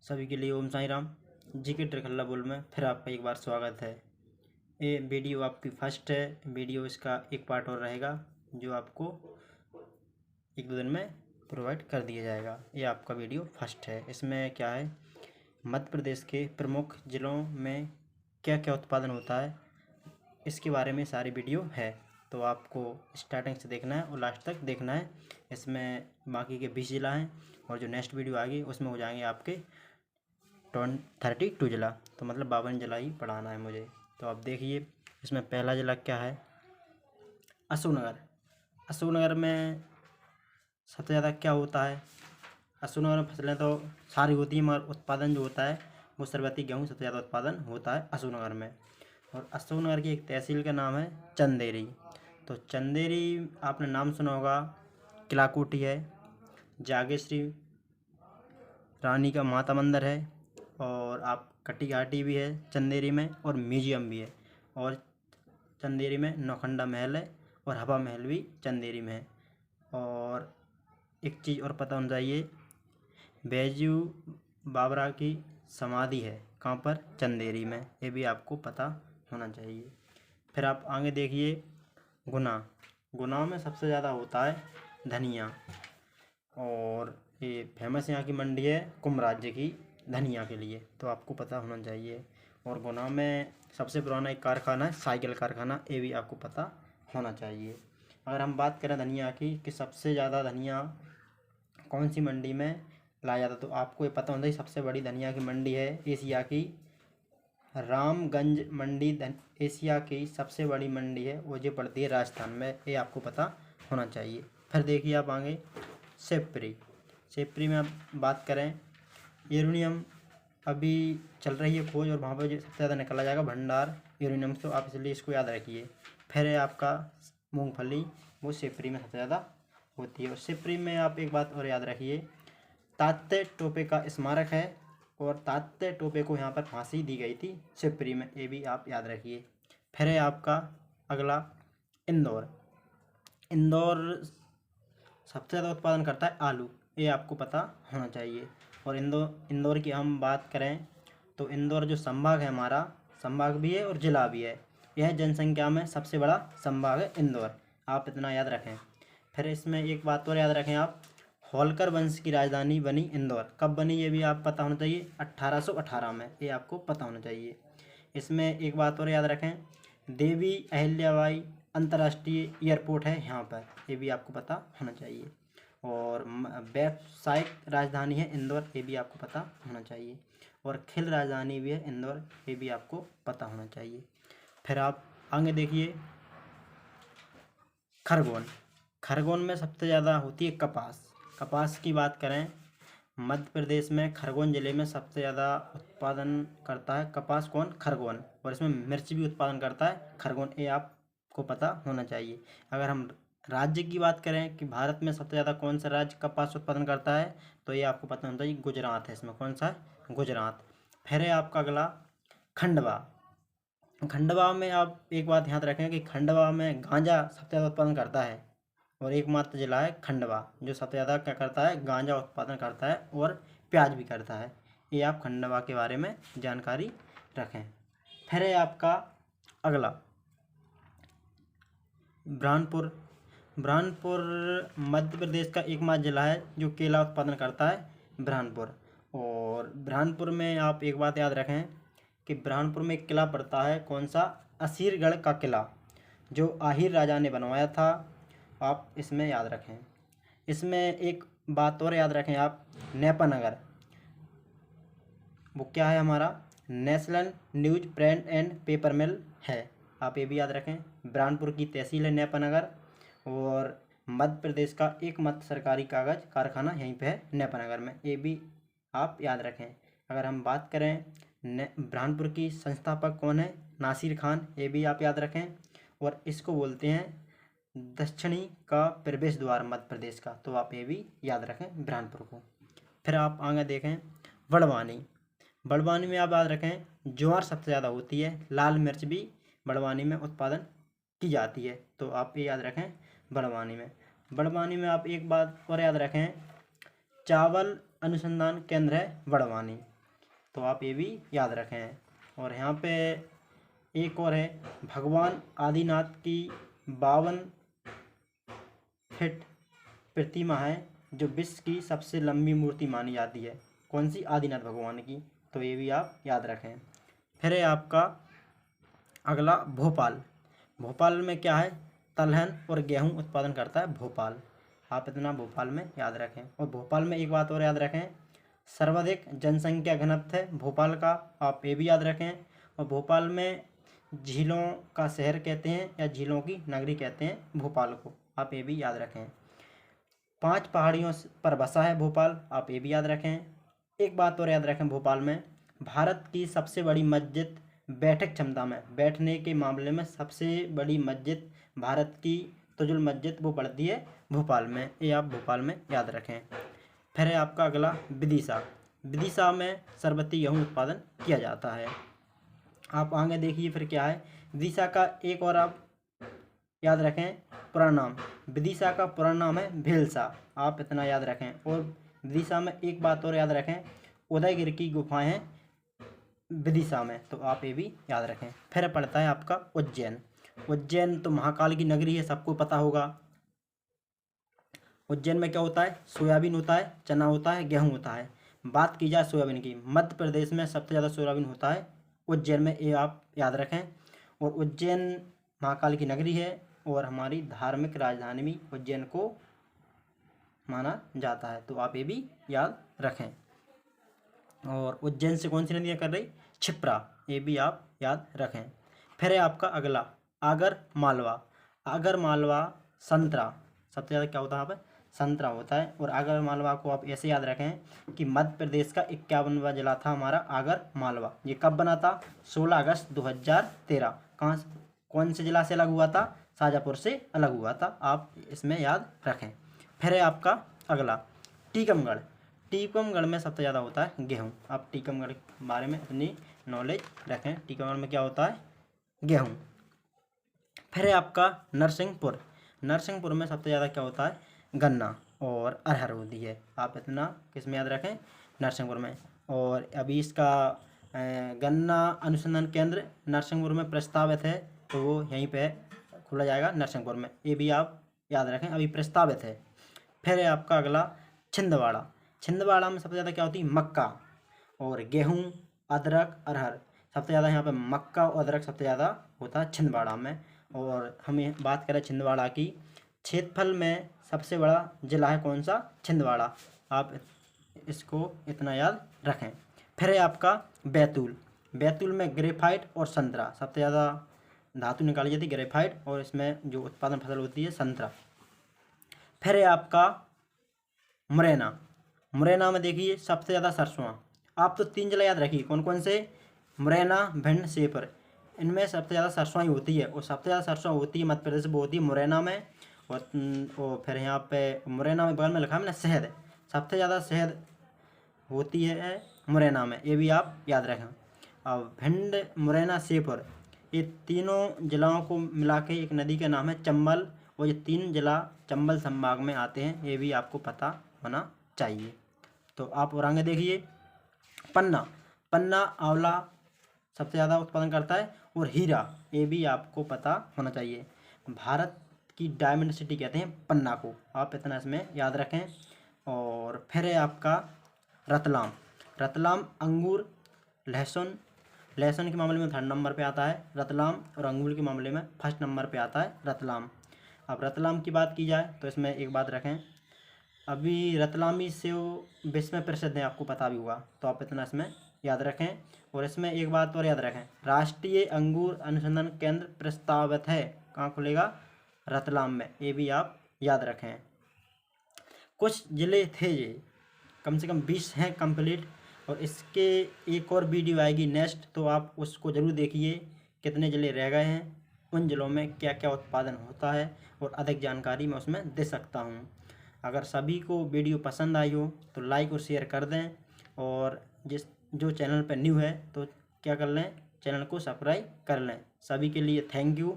सभी के लिए ओम साई राम। जीके ट्रिखल्ला बोल में फिर आपका एक बार स्वागत है। ये वीडियो आपकी फर्स्ट है वीडियो, इसका एक पार्ट और रहेगा जो आपको एक दो दिन में प्रोवाइड कर दिया जाएगा। ये आपका वीडियो फर्स्ट है। इसमें क्या है, मध्य प्रदेश के प्रमुख ज़िलों में क्या क्या उत्पादन होता है इसके बारे में सारी वीडियो है। तो आपको स्टार्टिंग से देखना है और लास्ट तक देखना है। इसमें बाकी के 20 ज़िला हैं और जो नेक्स्ट वीडियो आएगी उसमें हो जाएंगे आपके 32 ज़िला, तो मतलब 52 ज़िला ही पढ़ाना है मुझे। तो आप देखिए, इसमें पहला ज़िला क्या है, अशोकनगर। अशोकनगर में सबसे ज़्यादा क्या होता है, अशोकनगर में फसलें तो सारी होती हैं मगर उत्पादन जो होता है वो सरबती गेहूँ सबसे ज़्यादा उत्पादन होता है अशोकनगर में। और अशोकनगर की एक तहसील का नाम है चंदेरी। तो चंदेरी आपने नाम सुना होगा, किला कोठी है, जागेश्वरी रानी का माता मंदिर है, और आप कट्टी घाटी भी है चंदेरी में, और म्यूजियम भी है। और चंदेरी में नौखंडा महल है और हवा महल भी चंदेरी में है। और एक चीज़ और पता होना चाहिए, बैजू बावरा की समाधि है कहाँ पर, चंदेरी में। ये भी आपको पता होना चाहिए। फिर आप आगे देखिए, गुना। गुना में सबसे ज़्यादा होता है धनिया, और ये फेमस यहाँ की मंडी है कुंभ राज्य की धनिया के लिए, तो आपको पता होना चाहिए। और गुना में सबसे पुराना एक कारखाना है साइकिल कारखाना, ये भी आपको पता होना चाहिए। अगर हम बात करें धनिया की कि सबसे ज़्यादा धनिया कौन सी मंडी में लाया जाता, तो आपको ये पता होना चाहिए सबसे बड़ी धनिया की मंडी है एशिया की रामगंज मंडी। एशिया की सबसे बड़ी मंडी है वो जो पड़ती है राजस्थान में, ये आपको पता होना चाहिए। फिर देखिए आप आगे, शिवपुरी। शिवपुरी में आप बात करें, यूरेनियम अभी चल रही है खोज, और वहाँ पर सबसे ज़्यादा निकला जाएगा भंडार यूरेनियम, तो आप इसलिए इसको याद रखिए। फिर है आपका मूंगफली, वो शिवपुरी में सबसे ज़्यादा होती है। और शिवपुरी में आप एक बात और याद रखिए, तात्या टोपे का स्मारक है, और तात्या टोपे को यहाँ पर फांसी दी गई थी शिवपुरी में, ये भी आप याद रखिए। फिर है आपका अगला इंदौर। इंदौर सबसे ज़्यादा उत्पादन करता है आलू, ये आपको पता होना चाहिए। और इंदौर की हम बात करें तो इंदौर जो संभाग है हमारा, संभाग भी है और ज़िला भी है, यह जनसंख्या में सबसे बड़ा संभाग है इंदौर, आप इतना याद रखें। फिर इसमें एक बात और याद रखें आप, होलकर वंश की राजधानी बनी इंदौर, कब बनी ये भी आप पता होना चाहिए, 1818 में, ये आपको पता होना चाहिए। इसमें एक बात और याद रखें, देवी अहिल्याबाई अंतर्राष्ट्रीय एयरपोर्ट है यहाँ पर, ये भी आपको पता होना चाहिए। और व्यावसायिक राजधानी है इंदौर, ये भी आपको पता होना चाहिए। और खेल राजधानी भी है इंदौर, ये भी आपको पता होना चाहिए। फिर आप आगे देखिए, खरगोन। खरगोन में सबसे ज़्यादा होती है कपास। कपास की बात करें, मध्य प्रदेश में खरगोन ज़िले में सबसे ज़्यादा उत्पादन करता है कपास कौन, खरगोन। और इसमें मिर्च भी उत्पादन करता है खरगोन, ये आपको पता होना चाहिए। अगर हम राज्य की बात करें कि भारत में सबसे ज़्यादा कौन सा राज्य कपास उत्पादन करता है, तो ये आपको पता होना चाहिए, गुजरात है इसमें। कौन सा है, गुजरात। फिर है आपका अगला खंडवा। खंडवा में आप एक बात याद रखें कि खंडवा में गांजा सबसे ज़्यादा उत्पादन करता है, और एकमात्र जिला है खंडवा जो सबसे ज़्यादा क्या करता है, गांजा उत्पादन करता है और प्याज भी करता है। ये आप खंडवा के बारे में जानकारी रखें। फिर है आपका अगला बुरहानपुर। बुरहानपुर मध्य प्रदेश का एकमात्र जिला है जो केला उत्पादन करता है, बुरहानपुर। और बुरहानपुर में आप एक बात याद रखें कि बुरहानपुर में एक किला पड़ता है, कौन सा, असीरगढ़ का किला, जो आहिर राजा ने बनवाया था, आप इसमें याद रखें। इसमें एक बात और याद रखें आप, नेपानगर, वो क्या है हमारा, national news print and paper mill है, आप ये भी याद रखें। बुरहानपुर की तहसील है नेपानगर, और मध्य प्रदेश का एकमात्र सरकारी कागज़ कारखाना यहीं पे है नेपानगर में, ये भी आप याद रखें। अगर हम बात करें बुरहानपुर की संस्थापक कौन है, नासिर खान, ये भी आप याद रखें। और इसको बोलते हैं दक्षिणी का प्रवेश द्वार मध्य प्रदेश का, तो आप ये भी याद रखें बुरहानपुर को। फिर आप आगे देखें, बड़वानी। बड़वानी में आप याद रखें, ज्वार सबसे ज़्यादा होती है, लाल मिर्च भी बड़वानी में उत्पादन की जाती है, तो आप ये याद रखें बड़वानी में। बड़वानी में आप एक बात और याद रखें, चावल अनुसंधान केंद्र है बड़वानी, तो आप ये भी याद रखें। और यहाँ पे एक और है, भगवान आदिनाथ की 52 फीट प्रतिमा है जो विश्व की सबसे लंबी मूर्ति मानी जाती है। कौन सी? आदिनाथ भगवान की। तो ये भी आप याद रखें। फिर है आपका अगला भोपाल। भोपाल में क्या है? दलहन और गेहूं उत्पादन करता है भोपाल। आप इतना भोपाल में याद रखें। और भोपाल में एक बात और याद रखें, सर्वाधिक जनसंख्या घनत्व है भोपाल का, आप ये भी याद रखें। और भोपाल में झीलों का शहर कहते हैं या झीलों की नगरी कहते हैं भोपाल को, आप ये भी याद रखें। 5 पहाड़ियों पर बसा है भोपाल, आप ये भी याद रखें। एक बात और याद रखें, भोपाल में भारत की सबसे बड़ी मस्जिद बैठक क्षमता में, बैठने के मामले में सबसे बड़ी मस्जिद भारत की तुजुल मस्जिद वो पड़ती है भोपाल में, ये आप भोपाल में याद रखें। फिर है आपका अगला विदिशा। विदिशा में शरबती गेहूँ उत्पादन किया जाता है। आप आगे देखिए फिर क्या है। विदिशा का एक और आप याद रखें पुराना नाम, विदिशा का पुराना नाम है भीलसा, आप इतना याद रखें। और विदिशा में एक बात और याद रखें, उदयगिर की गुफाएं हैं विदिशा में, तो आप ये भी याद रखें। फिर पड़ता है आपका उज्जैन। उज्जैन तो महाकाल की नगरी है, सबको पता होगा। उज्जैन में क्या होता है? सोयाबीन होता है, चना होता है, गेहूं होता है। बात की जाए सोयाबीन की, मध्य प्रदेश में सबसे ज़्यादा सोयाबीन होता है उज्जैन में, ये आप याद रखें। और उज्जैन महाकाल की नगरी है और हमारी धार्मिक राजधानी भी उज्जैन को माना जाता है, तो आप ये भी याद रखें। और उज्जैन से कौन सी नदियाँ कर रही? क्षिप्रा, ये भी आप याद रखें। फिर है आपका अगला आगर मालवा। आगर मालवा संतरा, सबसे ज़्यादा क्या होता है यहाँ पर? संतरा होता है। और आगर मालवा को आप ऐसे याद रखें कि मध्य प्रदेश का 51वां जिला था हमारा आगर मालवा। ये कब बना था? 16 अगस्त 2013। कहाँ से, कौन से जिला से अलग हुआ था? शाजापुर से अलग हुआ था, आप इसमें याद रखें। फिर है आपका अगला टीकमगढ़। टीकमगढ़ में सबसे ज़्यादा होता है गेहूँ, आप टीकमगढ़ के बारे में अपनी नॉलेज रखें। टीकमगढ़ में क्या होता है? गेहूँ। फिर है आपका नरसिंहपुर। नरसिंहपुर में सबसे ज़्यादा क्या होता है? गन्ना और अरहर होती है, आप इतना किस में याद रखें? नरसिंहपुर में। और अभी इसका गन्ना अनुसंधान केंद्र नरसिंहपुर में प्रस्तावित है, तो वो यहीं पे खुला जाएगा नरसिंहपुर में, ये भी आप याद रखें, अभी प्रस्तावित है। फिर है आपका अगला छिंदवाड़ा। छिंदवाड़ा में सबसे ज़्यादा क्या होती है? मक्का और गेहूँ, अदरक, अरहर। सबसे ज़्यादा यहाँ पे मक्का और अदरक सबसे ज़्यादा होता है छिंदवाड़ा में। और हमें बात करें छिंदवाड़ा की, क्षेत्रफल में सबसे बड़ा जिला है कौन सा? छिंदवाड़ा, आप इसको इतना याद रखें। फिर है आपका बैतूल। बैतूल में ग्रेफाइट और संतरा, सबसे ज़्यादा धातु निकाली जाती है ग्रेफाइट, और इसमें जो उत्पादन फसल होती है संतरा। फिर है आपका मुरैना। मुरैना में देखिए सबसे ज़्यादा सरसों, आप तो 3 जिला याद रखिए, कौन कौन से? मुरैना, भिंड, श्योपुर, इनमें सबसे ज़्यादा सरसों ही होती है। और सबसे ज़्यादा सरसों होती है मध्य प्रदेश में, वो होती है मुरैना में। और फिर यहाँ पे मुरैना में बगल में लिखा है मैंने शहद, सबसे ज़्यादा शहद होती है मुरैना में, ये भी आप याद रखें। अब भिंड, मुरैना, श्योपुर, ये तीनों जिलाओं को मिला के एक नदी का नाम है चंबल, और ये 3 जिला चंबल संभाग में आते हैं, ये भी आपको पता होना चाहिए। तो आप और आगे देखिए पन्ना। पन्ना आंवला सबसे ज़्यादा उत्पादन करता है, और हीरा, ये भी आपको पता होना चाहिए। भारत की डायमंड सिटी कहते हैं पन्ना को, आप इतना इसमें याद रखें। और फिर है आपका रतलाम। रतलाम अंगूर, लहसुन, लहसुन के मामले में 3rd नंबर पे आता है रतलाम, और अंगूर के मामले में 1st नंबर पे आता है रतलाम। अब रतलाम की बात की जाए तो इसमें एक बात रखें, अभी रतलामी सेव विश्व में प्रसिद्ध है, आपको पता भी हुआ, तो आप इतना इसमें याद रखें। और इसमें एक बात और याद रखें, राष्ट्रीय अंगूर अनुसंधान केंद्र प्रस्तावित है, कहाँ खुलेगा? रतलाम में, ये भी आप याद रखें। कुछ ज़िले थे ये, कम से कम 20 हैं कंप्लीट, और इसके एक और वीडियो आएगी नेक्स्ट, तो आप उसको ज़रूर देखिए, कितने ज़िले रह गए हैं, उन ज़िलों में क्या क्या उत्पादन होता है, और अधिक जानकारी मैं उसमें दे सकता हूँ। अगर सभी को वीडियो पसंद आई हो तो लाइक और शेयर कर दें, और जो चैनल पर न्यू है तो क्या कर लें? चैनल को सब्सक्राइब कर लें। सभी के लिए थैंक यू।